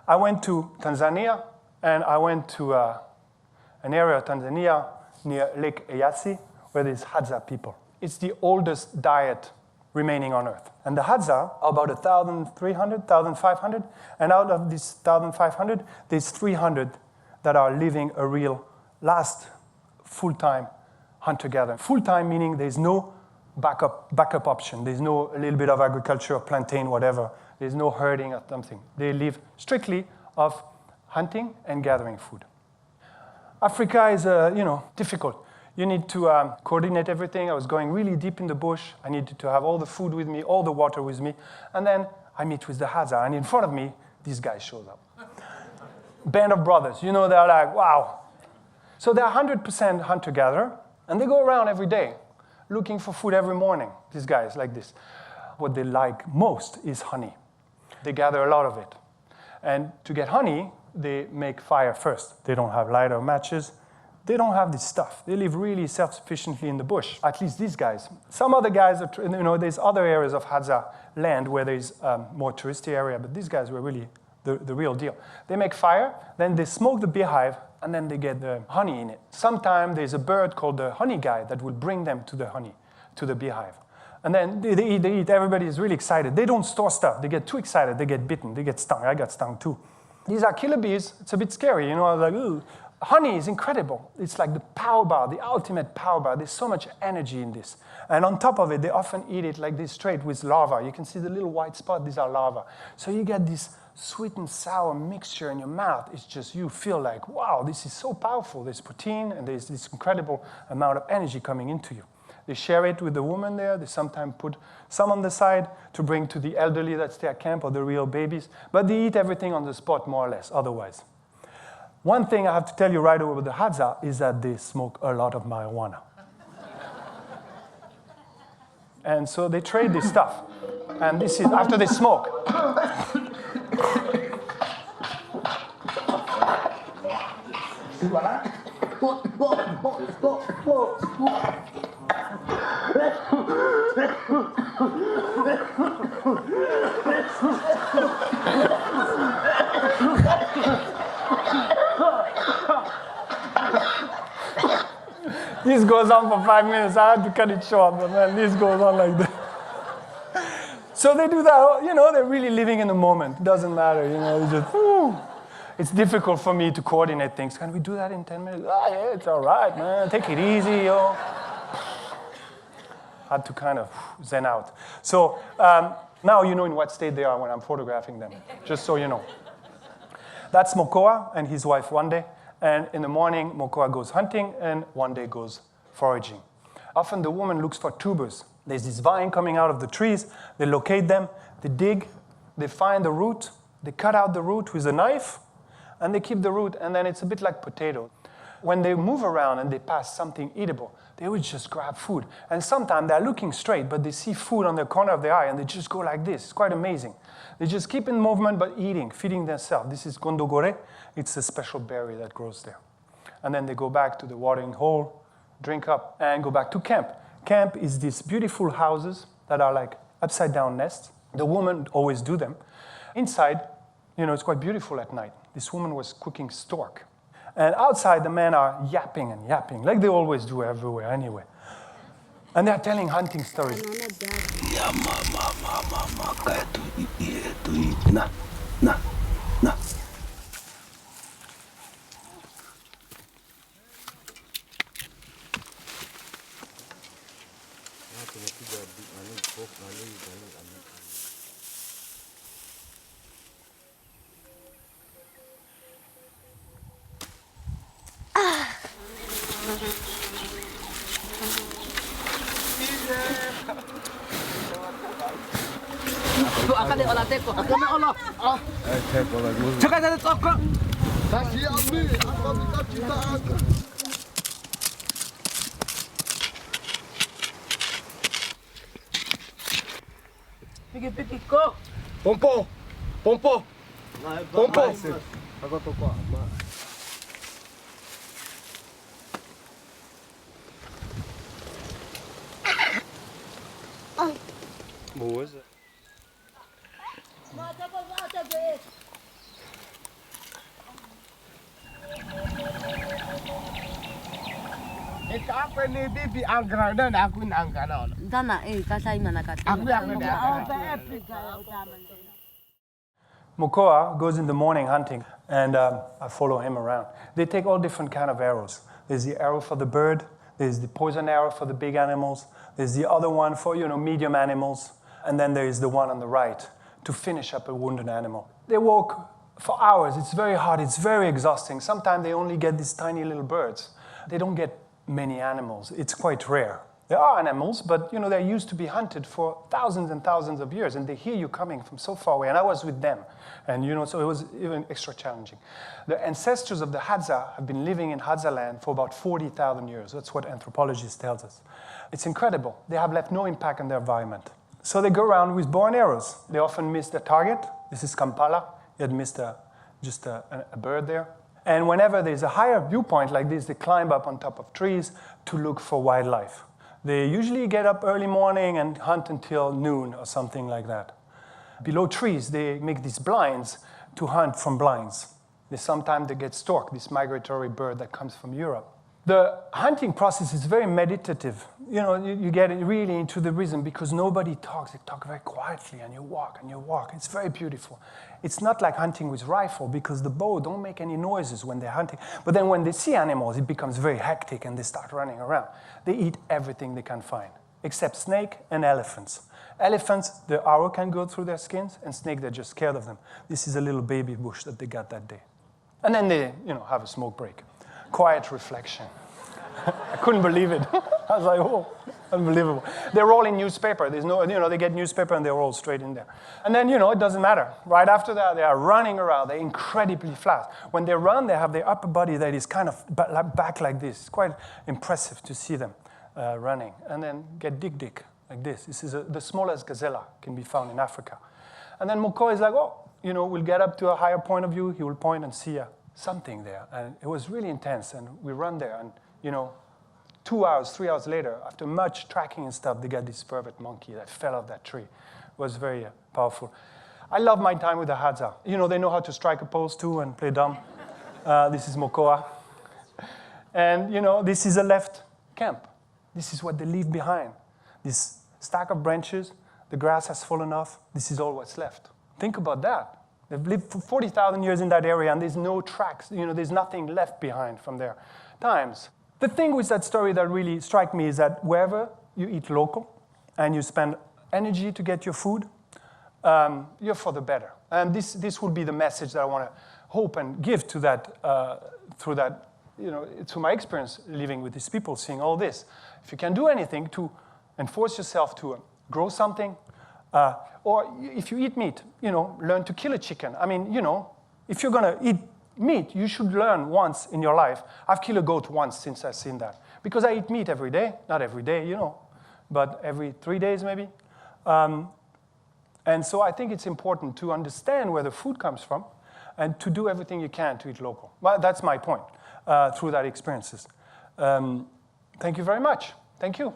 I went to Tanzania, and I went to an area of Tanzania near Lake Eyasi, where there's Hadza people. It's the oldest diet remaining on Earth. And the Hadza are about 1,300, 1,500, and out of these 1,500, there's 300 that are living a real last full-time hunter-gatherer. Full-time meaning there's no backup option. There's no a little bit of agriculture, plantain, whatever. There's no herding or something. They live strictly of hunting and gathering food. Africa is, difficult. You need to coordinate everything. I was going really deep in the bush. I needed to have all the food with me, all the water with me. And then I meet with the Hadza, and in front of me, this guy shows up. Band of brothers. They're like, wow. So they're 100% hunter-gatherer, and they go around every day looking for food every morning, these guys like this. What they like most is honey. They gather a lot of it. And to get honey, they make fire first. They don't have lighter matches. They don't have this stuff. They live really self-sufficiently in the bush, at least these guys. Some other guys, there's other areas of Hadza land where there's more touristy area, but these guys were really the real deal. They make fire, then they smoke the beehive, and then they get the honey in it. Sometimes there's a bird called the honey guy that will bring them to the honey, to the beehive. And then they eat, everybody is really excited. They don't store stuff. They get too excited. They get bitten. They get stung. I got stung too. These are killer bees. It's a bit scary. I was like, ooh. Honey is incredible. It's like the power bar, the ultimate power bar. There's so much energy in this. And on top of it, they often eat it like this straight with larvae. You can see the little white spot. These are larvae. So you get this sweet and sour mixture in your mouth. It's just, you feel like, wow, this is so powerful. There's protein, and there's this incredible amount of energy coming into you. They share it with the woman there. They sometimes put some on the side to bring to the elderly that stay at camp or the real babies. But they eat everything on the spot, more or less, otherwise. One thing I have to tell you right away with the Hadza is that they smoke a lot of marijuana. And so they trade this stuff. And this is after they smoke. This goes on for 5 minutes. I had to cut it short, but man, this goes on like this. So they do that, they're really living in the moment. It doesn't matter, it's just, whew. It's difficult for me to coordinate things. Can we do that in 10 minutes? Yeah, it's all right, man. Take it easy, yo. Had to kind of zen out. So now you know in what state they are when I'm photographing them, just so you know. That's Mokoa and his wife Wande. And in the morning, Mokoa goes hunting, and Wande goes foraging. Often the woman looks for tubers. There's this vine coming out of the trees. They locate them. They dig. They find the root. They cut out the root with a knife, and they keep the root, and then it's a bit like potato. When they move around and they pass something eatable, they would just grab food. And sometimes they're looking straight, but they see food on the corner of their eye, and they just go like this. It's quite amazing. They just keep in movement, but eating, feeding themselves. This is gondogore. It's a special berry that grows there. And then they go back to the watering hole, drink up, and go back to camp. Camp is these beautiful houses that are like upside-down nests. The women always do them. Inside, it's quite beautiful at night. This woman was cooking stork. And outside, the men are yapping and yapping, like they always do everywhere anyway. And they're telling hunting stories. Pompo. Pompo. Pompo. Boa. ni bibi angkara dan aku ni angkara. Dana kasai mana kata. Mokoa goes in the morning hunting, and I follow him around. They take all different kind of arrows. There's the arrow for the bird. There's the poison arrow for the big animals. There's the other one for, medium animals. And then there is the one on the right to finish up a wounded animal. They walk for hours. It's very hard. It's very exhausting. Sometimes they only get these tiny little birds. They don't get many animals. It's quite rare. There are animals, but they're used to be hunted for thousands and thousands of years, and they hear you coming from so far away. And I was with them, and so it was even extra challenging. The ancestors of the Hadza have been living in Hadza land for about 40,000 years. That's what anthropologists tell us. It's incredible. They have left no impact on their environment. So they go around with bow and arrows. They often miss their target. This is Kampala. He had missed just a bird there. And whenever there's a higher viewpoint like this, they climb up on top of trees to look for wildlife. They usually get up early morning and hunt until noon or something like that. Below trees, they make these blinds to hunt from blinds. Sometimes they get stork, this migratory bird that comes from Europe. The hunting process is very meditative. You get really into the rhythm because nobody talks. They talk very quietly, and you walk and you walk. It's very beautiful. It's not like hunting with rifle because the bow don't make any noises when they're hunting. But then when they see animals, it becomes very hectic and they start running around. They eat everything they can find, except snake and elephants. Elephants, the arrow can go through their skins, and snake, they're just scared of them. This is a little baby bush that they got that day. And then they, have a smoke break. Quiet reflection. I couldn't believe it. I was like, oh, unbelievable. They're all in newspaper. There's no, they get newspaper and they're all straight in there. And then, it doesn't matter. Right after that, they are running around. They're incredibly fast. When they run, they have their upper body that is kind of back like this. It's quite impressive to see them running. And then get dik-dik like this. This is the smallest gazelle can be found in Africa. And then Moko is like, we'll get up to a higher point of view. He will point and see something there. And it was really intense. And we run there. And 2 hours, 3 hours later, after much tracking and stuff, they got this perfect monkey that fell off that tree. It was very powerful. I love my time with the Hadza. They know how to strike a pose too and play dumb. This is Mokoa. And, this is a left camp. This is what they leave behind. This stack of branches, the grass has fallen off. This is all what's left. Think about that. They've lived for 40,000 years in that area, and there's no tracks. There's nothing left behind from their times. The thing with that story that really struck me is that wherever you eat local and you spend energy to get your food, you're for the better. And this would be the message that I want to hope and give to that, through that, to my experience living with these people, seeing all this. If you can do anything to enforce yourself to grow something, or if you eat meat, learn to kill a chicken. I mean, if you're going to eat meat, you should learn once in your life. I've killed a goat once since I've seen that. Because I eat meat every day. Not every day, but every 3 days maybe. And so I think it's important to understand where the food comes from and to do everything you can to eat local. Well, that's my point through that experiences. Thank you very much. Thank you.